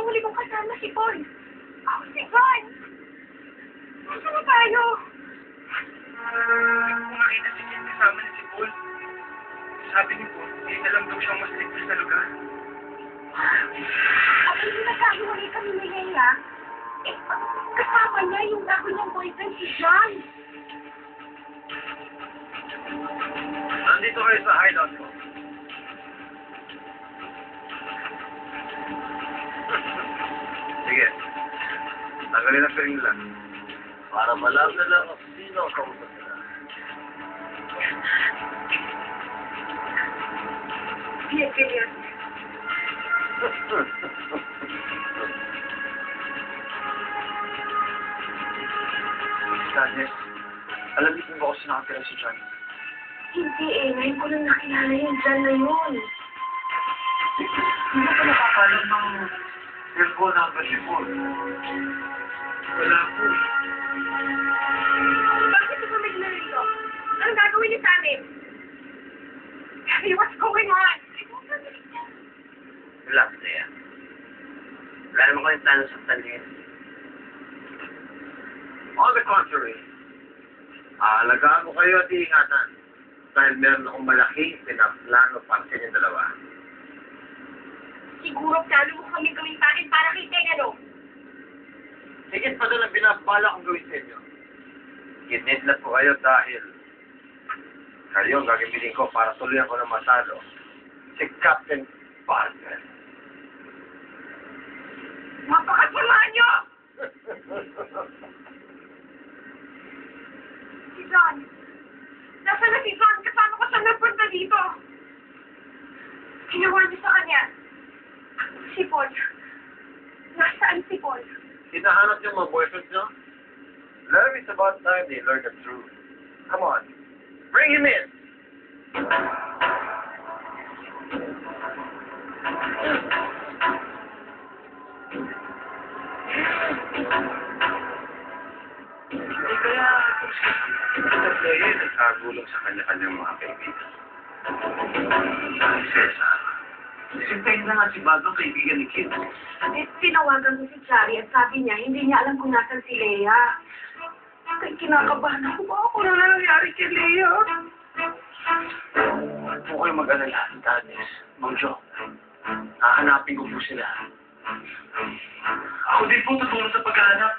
huli kong kasama si Paul. Ako si Juan. Nasaan na tayo? Makita si Jen kasama ni si Paul. Sabi ni Paul, hindi na lang daw siyang mas ligtas na lugar. At hindi nagkahiwalay kami ni Leia. Eh, kasama niya yung bago niyang boyfriend si John. Nandito kayo sa hideout ko. Sige. Tagalin ang piring lang. Para malaman na lang kung sino ang kausap nila. Yes, yes. Agnes, alam niyo kung ba kung sinakatira si John? Hindi eh. Ngayon ko lang nakilala yung John na yun. Hindi ko nakakalam ng cellphone number si Paul. Wala po. Bakit ito may narito? Anong gagawin niyo sa amin? Hey, what's going on? Relax na yan. Wala naman ko yung plano sa tanlingin. On the contrary, aalagaan mo kayo at iingatan dahil meron akong malaking pinaplano para sa inyong dalawa. Siguro plano mo kami gawin pa rin para kay Tegalo. Higit pa doon ang binabala kong gawin sa inyo. Kinidlat ko kayo dahil kayo ang gagamitin ko para tuluyan ko ng matalo si Captain Parker. Mapakasama niyo! Si John. Nasaan na si John? Kasama ko siya nagpunta dito. Ginawa niyo sa kanya. Si Paul. Nasaan si Paul? Hinahanap niyo mga boyfriends niyo? Love, it's about time they learn the truth. Come on. Bring him in! Kaya, Leia nagkagulong sa kanya-kanyang mga kaibigan. Si Cesar. Sintayin na nga si bagong kaibigan ni Kid. Eh, tinawagan mo si Chari at sabi niya, hindi niya alam kung nasan si Leia. Kaya kinakabahan ako. Baka kung ano nangyari kay Leia. Huwag po kayo mag-alala, Agnes, Mang Jo. Hahanapin ko po sila. Ako din po tutulong sa paghahanap.